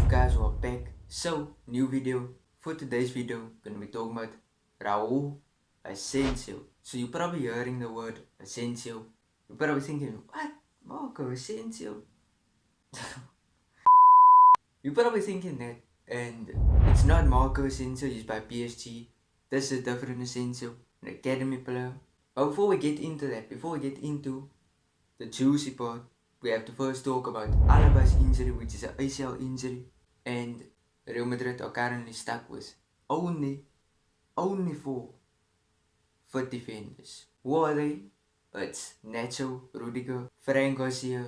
you guys who are back. So, new video. For today's video, gonna be talking about Raul Asencio. So you're probably hearing the word Asencio. You're probably thinking, what? Marco Asencio? You're probably thinking that, and it's not Marco Asencio, he's by PSG. This is a different Asencio, an academy player. But before we get into that, before we get into the juicy part, we have to first talk about Alaba's injury, which is an ACL injury, and Real Madrid are currently stuck with only 4 fit defenders. Who are they? It's Nacho, Rudiger, Frank Garcia,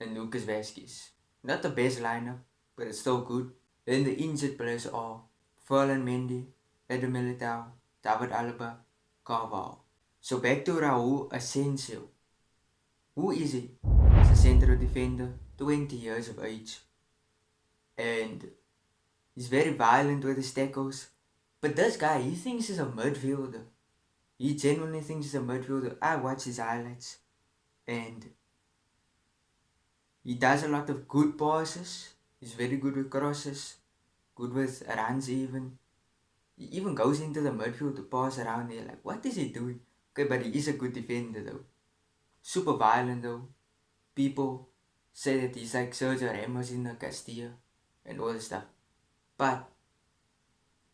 and Lucas Vazquez. Not the best lineup, but it's still good. Then the injured players are Ferland Mendy, Eder Militao, David Alaba, Carvalho. So back to Raul Asencio. Who is he? He's a central defender, 20 years of age. And he's very violent with his tackles. But this guy, he thinks he's a midfielder. He genuinely thinks he's a midfielder. I watch his highlights. And he does a lot of good passes. He's very good with crosses. Good with runs even. He even goes into the midfield to pass around there. Like, what is he doing? Okay, but he is a good defender though. Super violent though. People say that he's like Sergio Ramos in the Castilla and all this stuff. But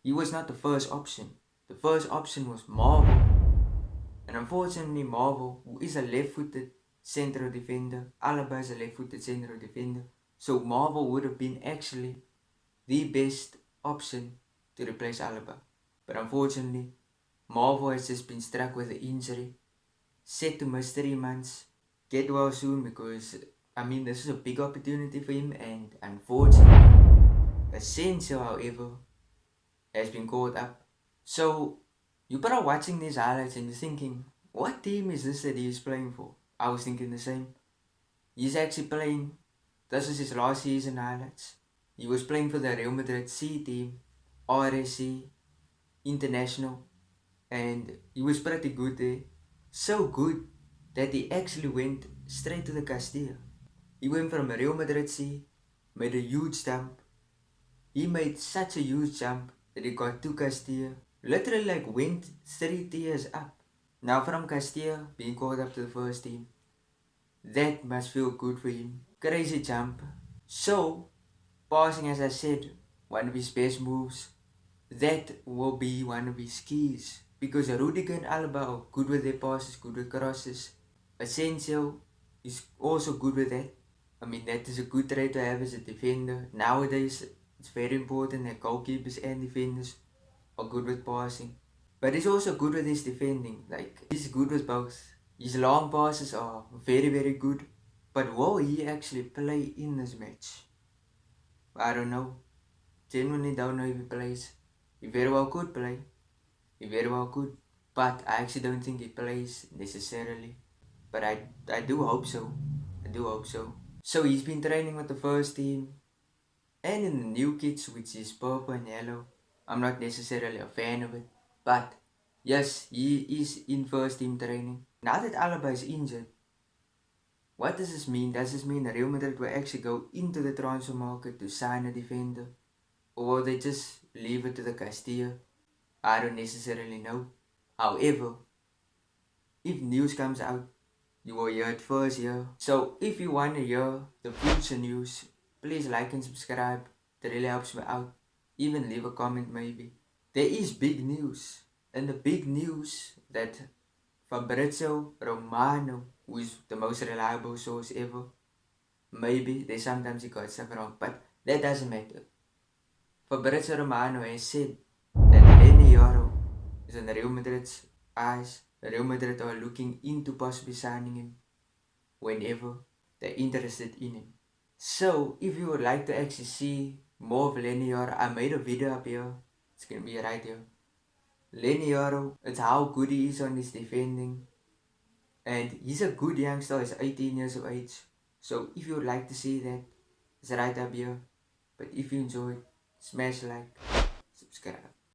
he was not the first option. The first option was Marvel. And unfortunately Marvel, who is a left-footed central defender, Alaba is a left-footed central defender. So Marvel would have been actually the best option to replace Alaba. But unfortunately, Marvel has just been struck with an injury. Set to miss 3 months. Get well soon, because this is a big opportunity for him, and unfortunately Asencio, however, has been called up. So you're probably watching these highlights and you're thinking, what team is this that he's playing for? I was thinking the same. He's actually playing, this is his last season highlights. He was playing for the Real Madrid C team, RSC, International, and he was pretty good there. So good that he actually went straight to the Castilla. He went from Real Madrid C, made a huge jump. He made such a huge jump that he got to Castilla. Literally like went 3 tiers up. Now from Castilla being called up to the first team. That must feel good for him. Crazy jump. So, passing, as I said, one of his best moves. That will be one of his keys. Because Rudiger and Alaba are good with their passes, good with crosses. Asencio is also good with that. That is a good trait to have as a defender. Nowadays, it's very important that goalkeepers and defenders are good with passing. But he's also good with his defending. Like, he's good with both. His long passes are very, very good. But will he actually play in this match? I don't know. Genuinely don't know if he plays. He very well could play. He very well could. But I actually don't think he plays necessarily. But I do hope so. I do hope so. So he's been training with the first team. And in the new kits, which is purple and yellow. I'm not necessarily a fan of it. But yes, he is in first team training. Now that Alaba is injured, what does this mean? Does this mean that Real Madrid will actually go into the transfer market to sign a defender? Or will they just leave it to the Castilla? I don't necessarily know. However, if news comes out, you will hear it first here. So if you want to hear the future news, please like and subscribe. That really helps me out. Even leave a comment maybe. There is big news. And the big news that Fabrizio Romano, who is the most reliable source ever, maybe they sometimes he got stuff wrong, but that doesn't matter. Fabrizio Romano has said that Lenny Yoro is in Real Madrid's eyes. Real Madrid are looking into possibly signing him whenever they're interested in him. So if you would like to actually see more of Lenny Yoro, I made a video up here. It's gonna be right here. Lenny Yoro, it's how good he is on his defending. And he's a good youngster, he's 18 years of age. So if you would like to see that, it's right up here. But if you enjoyed, smash like, subscribe.